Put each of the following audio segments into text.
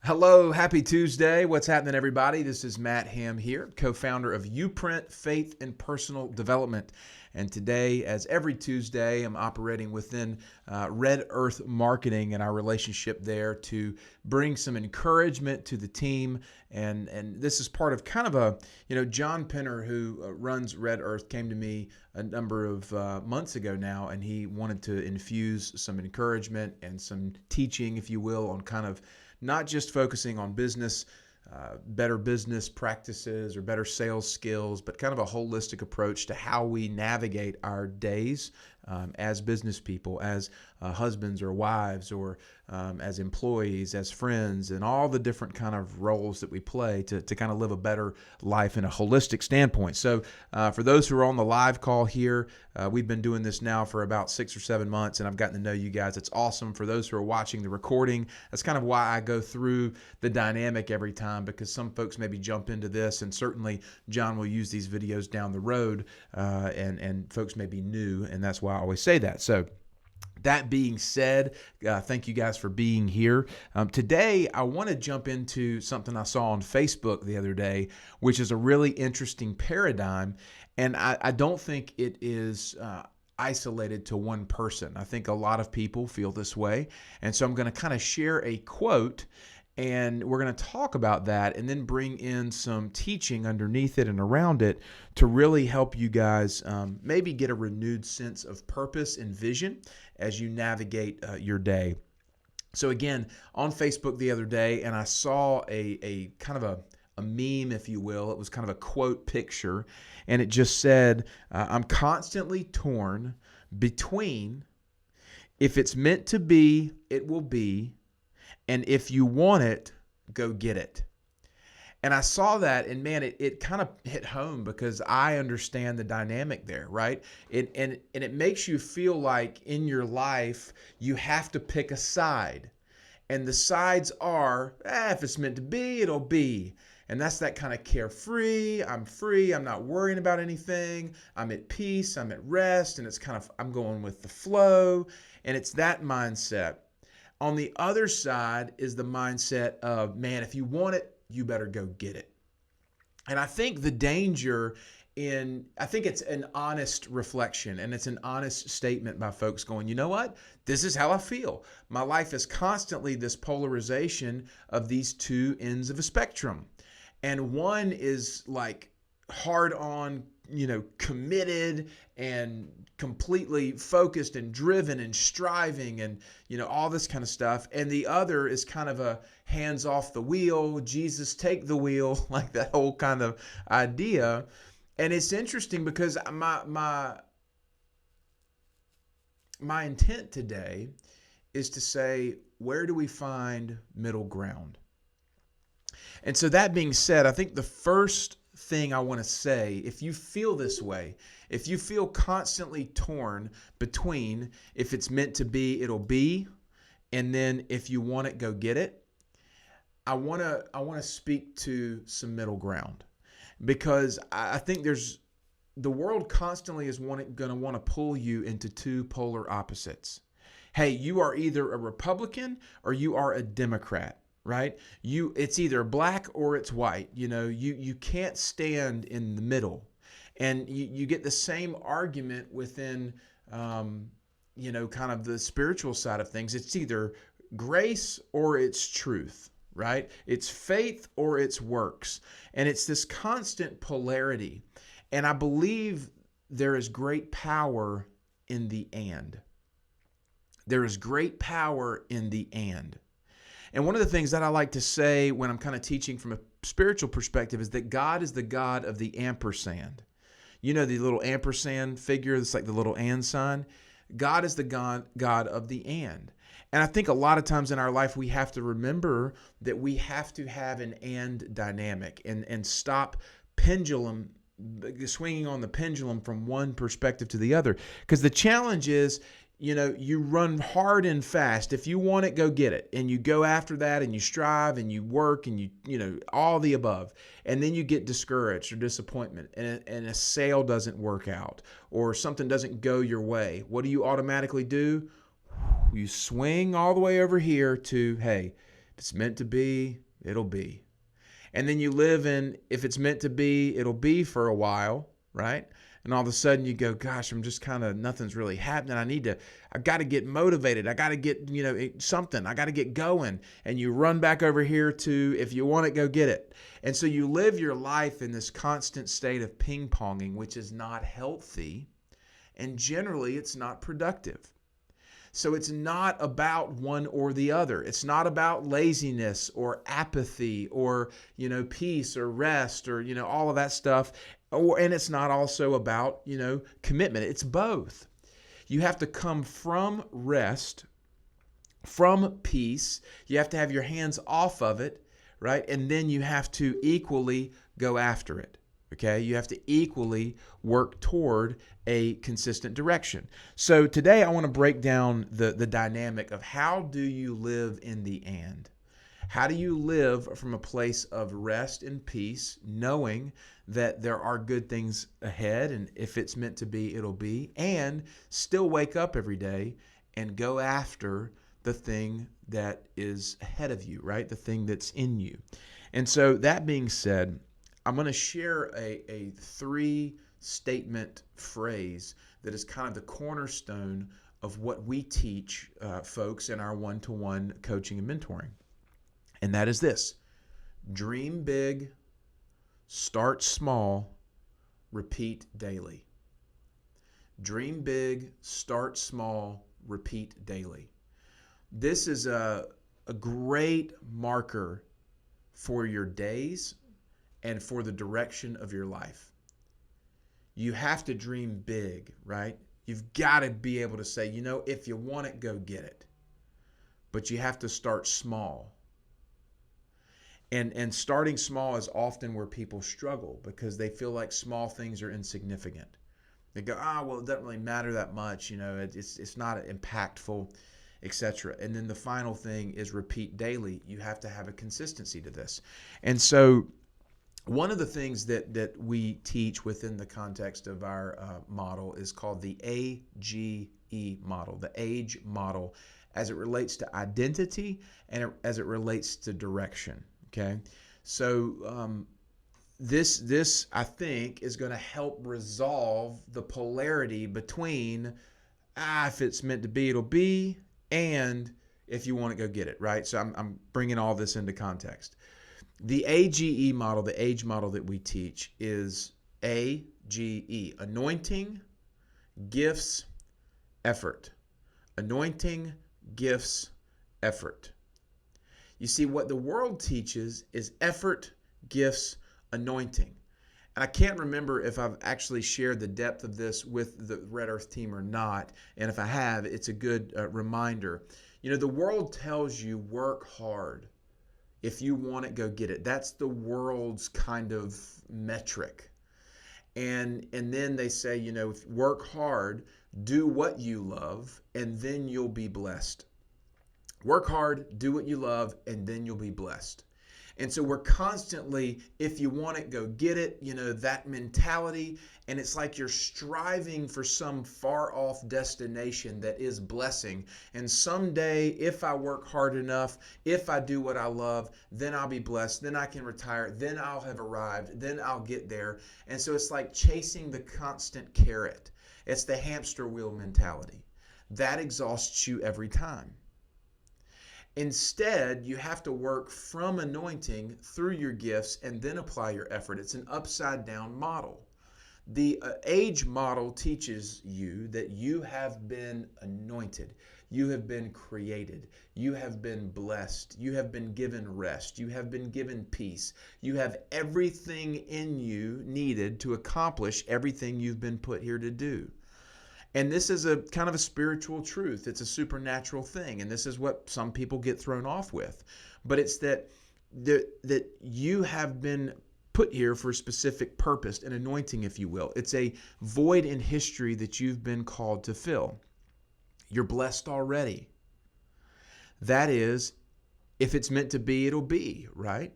Hello, happy Tuesday. What's happening, everybody? This is Matt Ham here, co-founder of Uprint Faith and Personal Development. And today, as every Tuesday, I'm operating within Red Earth Marketing and our relationship there to bring some encouragement to the team. And this is part of kind of John Penner, who runs Red Earth, came to me a number of months ago now, and he wanted to infuse some encouragement and some teaching, if you will, on kind of not just focusing on better business practices or better sales skills, but kind of a holistic approach to how we navigate our days as business people, as husbands or wives, or as employees, as friends, and all the different kind of roles that we play to kind of live a better life in a holistic standpoint. So for those who are on the live call here, we've been doing this now for about 6 or 7 months, and I've gotten to know you guys. It's awesome. For those who are watching the recording, that's kind of why I go through the dynamic every time, because some folks maybe jump into this, and certainly John will use these videos down the road, and folks may be new, and that's why I always say that. So that being said, thank you guys for being here. Today, I want to jump into something I saw on Facebook the other day, which is a really interesting paradigm. And I don't think it is isolated to one person. I think a lot of people feel this way. And so I'm going to kind of share a quote, and we're going to talk about that and then bring in some teaching underneath it and around it to really help you guys maybe get a renewed sense of purpose and vision as you navigate your day. So again, on Facebook the other day, and I saw a kind of a meme, if you will. It was kind of a quote picture, and it just said, I'm constantly torn between if it's meant to be, it will be, and if you want it, go get it. And I saw that, and man, it kind of hit home, because I understand the dynamic there, right? And it makes you feel like in your life, you have to pick a side. And the sides are, if it's meant to be, it'll be. And that's that kind of carefree, I'm free, I'm not worrying about anything, I'm at peace, I'm at rest, and it's kind of, I'm going with the flow, and it's that mindset. On the other side is the mindset of, man, if you want it, you better go get it. And I think the danger I think it's an honest reflection, and it's an honest statement by folks going, you know what? This is how I feel. My life is constantly this polarization of these two ends of a spectrum. And one is like hard on, committed and completely focused and driven and striving and, all this kind of stuff. And the other is kind of a hands off the wheel, Jesus take the wheel, like that whole kind of idea. And it's interesting because my intent today is to say, where do we find middle ground? And so that being said, I think the first thing I want to say, if you feel this way, if you feel constantly torn between if it's meant to be, it'll be, and then if you want it, go get it, I want to speak to some middle ground, because I think the world constantly is going to want to pull you into two polar opposites. Hey, you are either a Republican or you are a Democrat. Right? It's either black or it's white. You can't stand in the middle. And you get the same argument within, kind of the spiritual side of things. It's either grace or it's truth, right? It's faith or it's works. And it's this constant polarity. And I believe there is great power in the and. There is great power in the and. And one of the things that I like to say when I'm kind of teaching from a spiritual perspective is that God is the God of the ampersand. The little ampersand figure, that's like the little and sign. God is the God of the and. And I think a lot of times in our life, we have to remember that we have to have an and dynamic and stop swinging on the pendulum from one perspective to the other. Because the challenge is, you run hard and fast. If you want it, go get it. And you go after that, and you strive and you work and all the above. And then you get discouraged or disappointment, and a sale doesn't work out or something doesn't go your way. What do you automatically do? You swing all the way over here to, hey, If it's meant to be, it'll be. And then you live in, if it's meant to be, it'll be for a while, right? And all of a sudden you go, gosh, I'm just kind of, nothing's really happening. I got to get motivated. I got to get, something. I got to get going. And you run back over here to, if you want it, go get it. And so you live your life in this constant state of ping-ponging, which is not healthy. And generally, it's not productive. So it's not about one or the other. It's not about laziness or apathy or, peace or rest or, all of that stuff. And it's not also about, commitment. It's both. You have to come from rest, from peace. You have to have your hands off of it, right? And then you have to equally go after it. Okay, you have to equally work toward a consistent direction. So today I want to break down the dynamic of how do you live in the and. How do you live from a place of rest and peace, knowing that there are good things ahead, and if it's meant to be, it'll be, and still wake up every day and go after the thing that is ahead of you, right? The thing that's in you. And so that being said, I'm going to share a 3-statement phrase that is kind of the cornerstone of what we teach folks in our one-to-one coaching and mentoring. And that is this: dream big, start small, repeat daily. Dream big, start small, repeat daily. This is a great marker for your days and for the direction of your life. You have to dream big, right? You've got to be able to say, if you want it, go get it. But you have to start small. And starting small is often where people struggle because they feel like small things are insignificant. They go, well, it doesn't really matter that much. It's not impactful, etc. And then the final thing is repeat daily. You have to have a consistency to this. And so one of the things that we teach within the context of our model is called the AGE model, the AGE model, as it relates to identity and as it relates to direction. Okay, so this I think is going to help resolve the polarity between if it's meant to be, it'll be, and if you want to go get it, right? So I'm bringing all this into context. The AGE model, the AGE model that we teach is AGE, anointing, gifts, effort. Anointing, gifts, effort. You see, what the world teaches is effort, gifts, anointing. And I can't remember if I've actually shared the depth of this with the Red Earth team or not. And if I have, it's a good reminder. The world tells you work hard. If you want it, go get it. That's the world's kind of metric. And then they say, work hard, do what you love, and then you'll be blessed. Work hard, do what you love, and then you'll be blessed. And so we're constantly, if you want it, go get it, that mentality. And it's like you're striving for some far off destination that is blessing. And someday, if I work hard enough, if I do what I love, then I'll be blessed. Then I can retire. Then I'll have arrived. Then I'll get there. And so it's like chasing the constant carrot. It's the hamster wheel mentality. That exhausts you every time. Instead, you have to work from anointing through your gifts and then apply your effort. It's an upside down model. The AGE model teaches you that you have been anointed. You have been created. You have been blessed. You have been given rest. You have been given peace. You have everything in you needed to accomplish everything you've been put here to do. And this is a kind of a spiritual truth. It's a supernatural thing. And this is what some people get thrown off with. But it's that you have been put here for a specific purpose, an anointing, if you will. It's a void in history that you've been called to fill. You're blessed already. That is, if it's meant to be, it'll be, right?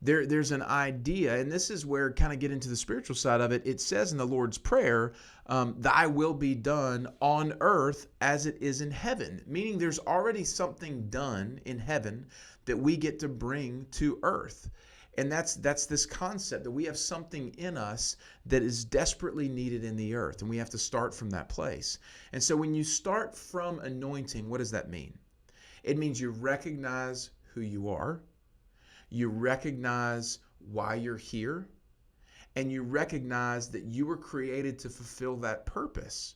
There's an idea, and this is where kind of get into the spiritual side of it. It says in the Lord's Prayer, thy will be done on earth as it is in heaven, meaning there's already something done in heaven that we get to bring to earth. And that's this concept that we have something in us that is desperately needed in the earth, and we have to start from that place. And so when you start from anointing, what does that mean? It means you recognize who you are, you recognize why you're here, and you recognize that you were created to fulfill that purpose.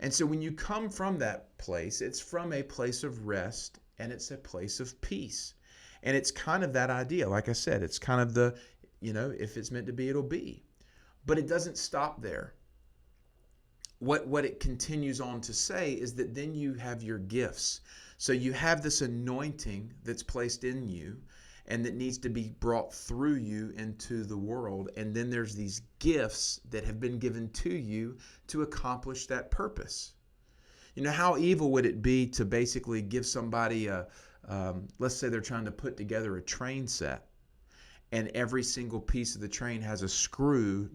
And so when you come from that place, it's from a place of rest and it's a place of peace. And it's kind of that idea. Like I said, it's kind of the, if it's meant to be, it'll be. But it doesn't stop there. What it continues on to say is that then you have your gifts. So you have this anointing that's placed in you and that needs to be brought through you into the world. And then there's these gifts that have been given to you to accomplish that purpose. How evil would it be to basically give somebody let's say they're trying to put together a train set, and every single piece of the train has a screw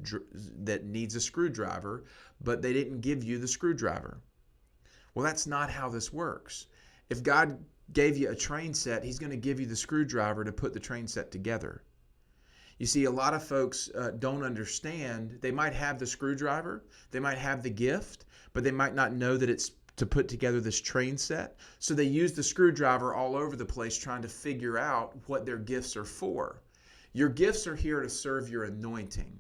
that needs a screwdriver, but they didn't give you the screwdriver. Well, that's not how this works. If God gave you a train set, he's going to give you the screwdriver to put the train set together. You see, a lot of folks don't understand. They might have the screwdriver, they might have the gift, but they might not know that it's to put together this train set. So they use the screwdriver all over the place trying to figure out what their gifts are for. Your gifts are here to serve your anointing.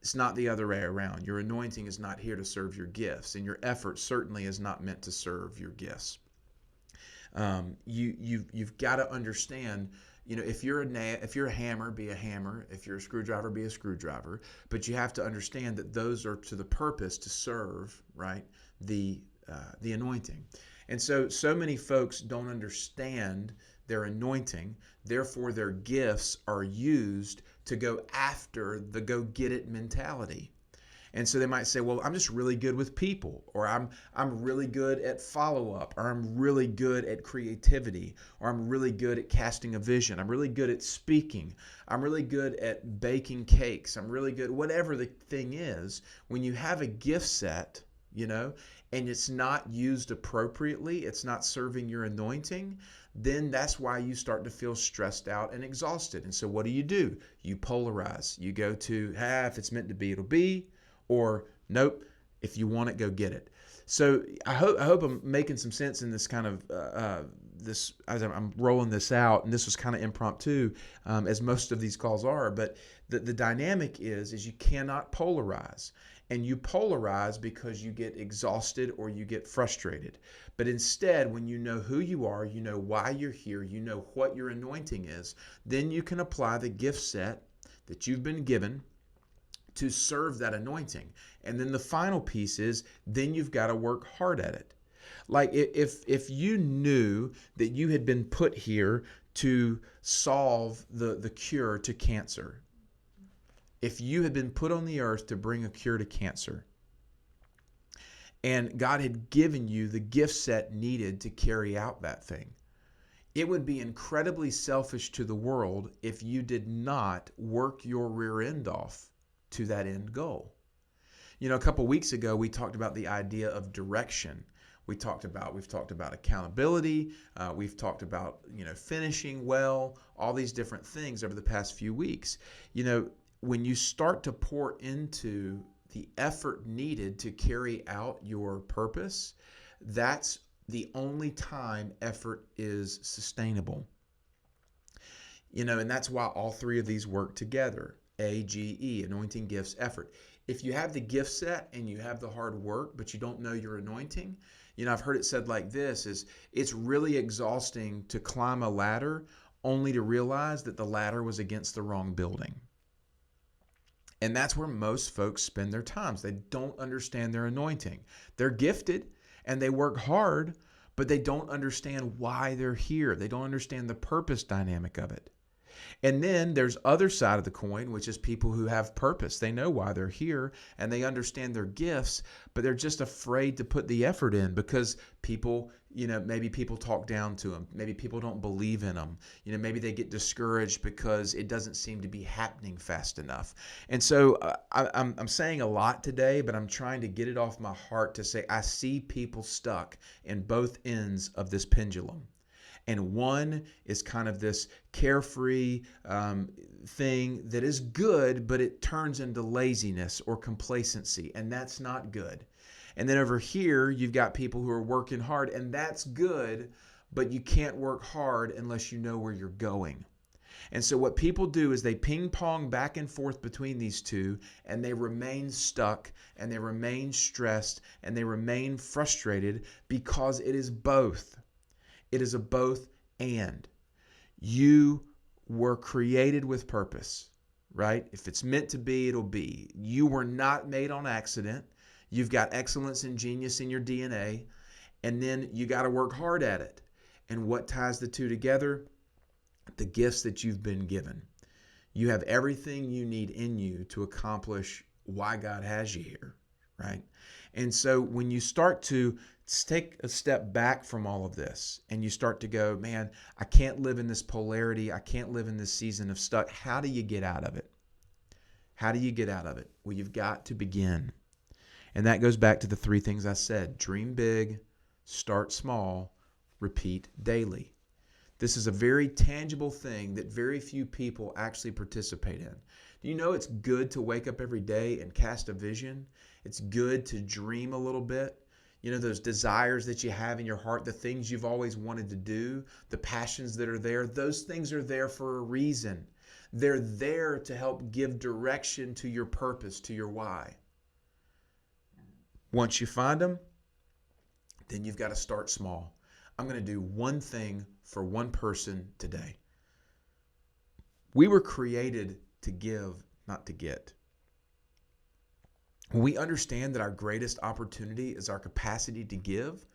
It's not the other way around. Your anointing is not here to serve your gifts, and your effort certainly is not meant to serve your gifts. You've got to understand, if you're a hammer, be a hammer. If you're a screwdriver, be a screwdriver. But you have to understand that those are to the purpose to serve, right, the anointing. And so many folks don't understand their anointing. Therefore, their gifts are used to go after the go get it mentality. And so they might say, well, I'm just really good with people, or I'm really good at follow-up, or I'm really good at creativity, or I'm really good at casting a vision. I'm really good at speaking. I'm really good at baking cakes. I'm really good, whatever the thing is. When you have a gift set, and it's not used appropriately, it's not serving your anointing, then that's why you start to feel stressed out and exhausted. And so what do? You polarize. You go to, if it's meant to be, it'll be. Or nope, if you want it, go get it. So I hope I'm making some sense in this kind of this as I'm rolling this out. And this was kind of impromptu, as most of these calls are. But the dynamic is you cannot polarize, and you polarize because you get exhausted or you get frustrated. But instead, when you know who you are, you know why you're here, you know what your anointing is, then you can apply the gift set that you've been given to serve that anointing. And then the final piece is, then you've got to work hard at it. Like if you knew that you had been put here to solve the cure to cancer, if you had been put on the earth to bring a cure to cancer, and God had given you the gift set needed to carry out that thing, it would be incredibly selfish to the world if you did not work your rear end off to that end goal. A couple weeks ago, we talked about the idea of direction. We've talked about accountability. We've talked about, finishing well, all these different things over the past few weeks. When you start to pour into the effort needed to carry out your purpose, that's the only time effort is sustainable. And that's why all three of these work together. AGE, anointing, gifts, effort. If you have the gift set and you have the hard work, but you don't know your anointing, I've heard it said like this, is it's really exhausting to climb a ladder only to realize that the ladder was against the wrong building. And that's where most folks spend their times. They don't understand their anointing. They're gifted and they work hard, but they don't understand why they're here. They don't understand the purpose dynamic of it. And then there's other side of the coin, which is people who have purpose. They know why they're here and they understand their gifts, but they're just afraid to put the effort in because people, maybe people talk down to them. Maybe people don't believe in them. Maybe they get discouraged because it doesn't seem to be happening fast enough. And so I'm saying a lot today, but I'm trying to get it off my heart to say I see people stuck in both ends of this pendulum. And one is kind of this carefree thing that is good, but it turns into laziness or complacency, and that's not good. And then over here, you've got people who are working hard, and that's good, but you can't work hard unless you know where you're going. And so what people do is they ping pong back and forth between these two, and they remain stuck, and they remain stressed, and they remain frustrated because it is both. It is a both and. You were created with purpose, right? If it's meant to be, it'll be. You were not made on accident. You've got excellence and genius in your DNA, and then you got to work hard at it. And what ties the two together? The gifts that you've been given. You have everything you need in you to accomplish why God has you here, right? And so when you start to take a step back from all of this and you start to go, man, I can't live in this polarity. I can't live in this season of stuck. How do you get out of it? How do you get out of it? Well, you've got to begin. And that goes back to the three things I said. Dream big, start small, repeat daily. This is a very tangible thing that very few people actually participate in. Do you know it's good to wake up every day and cast a vision? It's good to dream a little bit. Those desires that you have in your heart, the things you've always wanted to do, the passions that are there, those things are there for a reason. They're there to help give direction to your purpose, to your why. Once you find them, then you've got to start small. I'm going to do one thing for one person today. We were created to give, not to get. When we understand that our greatest opportunity is our capacity to give,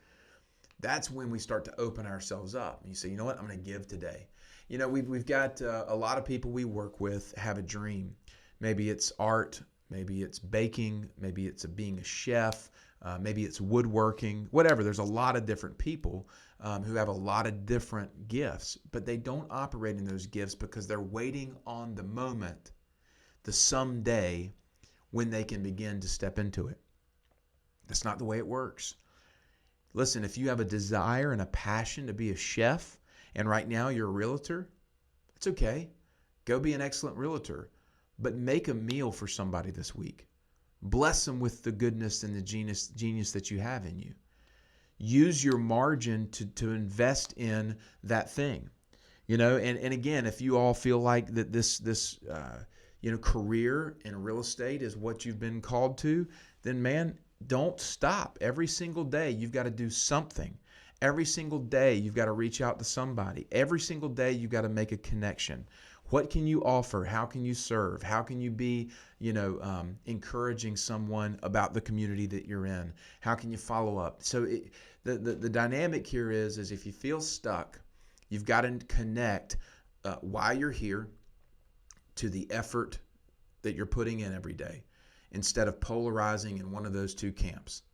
that's when we start to open ourselves up. And you say, you know what, I'm going to give today. We've got a lot of people we work with have a dream. Maybe it's art, maybe it's baking, maybe it's being a chef, maybe it's woodworking, whatever. There's a lot of different people who have a lot of different gifts, but they don't operate in those gifts because they're waiting on the moment, the someday, when they can begin to step into it. That's not the way it works. Listen, if you have a desire and a passion to be a chef, and right now you're a realtor, it's okay. Go be an excellent realtor, but make a meal for somebody this week. Bless them with the goodness and the genius that you have in you. Use your margin to invest in that thing. And again, if you all feel like that this career in real estate is what you've been called to, then man, don't stop. Every single day, you've got to do something. Every single day, you've got to reach out to somebody. Every single day, you've got to make a connection. What can you offer? How can you serve? How can you be, encouraging someone about the community that you're in? How can you follow up? So the dynamic here is if you feel stuck, you've got to connect why you're here to the effort that you're putting in every day instead of polarizing in one of those two camps.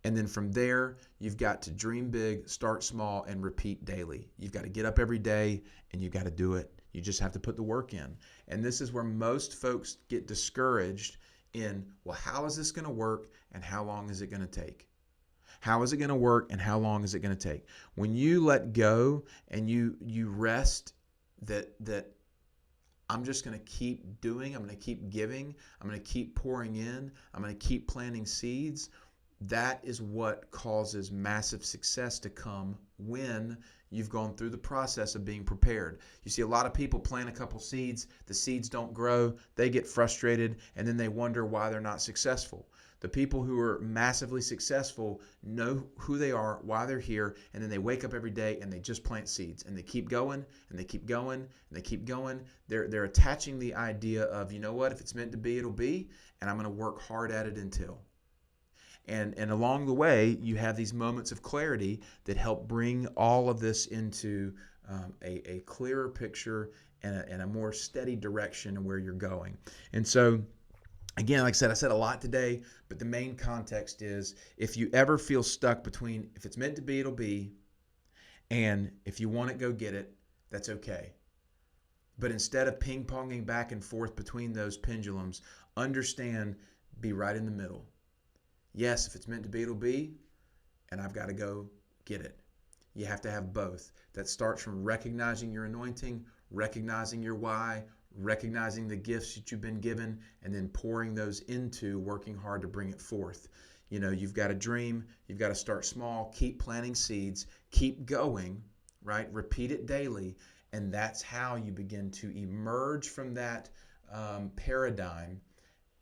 And then from there, you've got to dream big, start small, and repeat daily. You've got to get up every day and you've got to do it. You just have to put the work in. And this is where most folks get discouraged in, well, how is this going to work and how long is it going to take? How is it going to work and how long is it going to take? When you let go and you rest that I'm just going to keep doing, I'm going to keep giving, I'm going to keep pouring in, I'm going to keep planting seeds, that is what causes massive success to come when you've gone through the process of being prepared. You see a lot of people plant a couple seeds, the seeds don't grow, they get frustrated, and then they wonder why they're not successful. The people who are massively successful know who they are, why they're here, and then they wake up every day and they just plant seeds and they keep going and they keep going and they keep going. They're attaching the idea of, you know what, if it's meant to be, it'll be, and I'm going to work hard at it until. And along the way, you have these moments of clarity that help bring all of this into a clearer picture and a more steady direction of where you're going. And so, again, like I said a lot today, but the main context is if you ever feel stuck between if it's meant to be, it'll be, and if you want it, go get it, that's okay. But instead of ping-ponging back and forth between those pendulums, understand, be right in the middle. Yes, if it's meant to be, it'll be, and I've got to go get it. You have to have both. That starts from recognizing your anointing, recognizing your why, recognizing the gifts that you've been given, and then pouring those into working hard to bring it forth. You know, you've got a dream, you've got to start small, keep planting seeds, keep going, right? Repeat it daily, and that's how you begin to emerge from that paradigm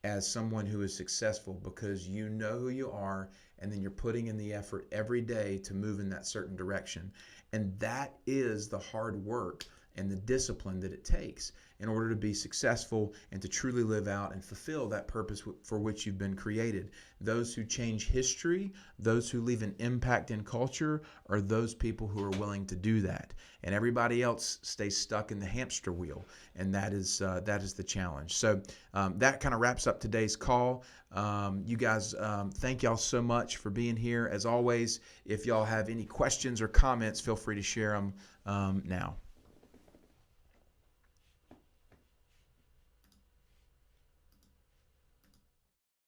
as someone who is successful, because you know who you are, and then you're putting in the effort every day to move in that certain direction. And that is the hard work and the discipline that it takes in order to be successful and to truly live out and fulfill that purpose for which you've been created. Those who change history, those who leave an impact in culture, are those people who are willing to do that. And everybody else stays stuck in the hamster wheel, and that is the challenge. So that kind of wraps up today's call. You guys, thank y'all so much for being here. As always, if y'all have any questions or comments, feel free to share them now.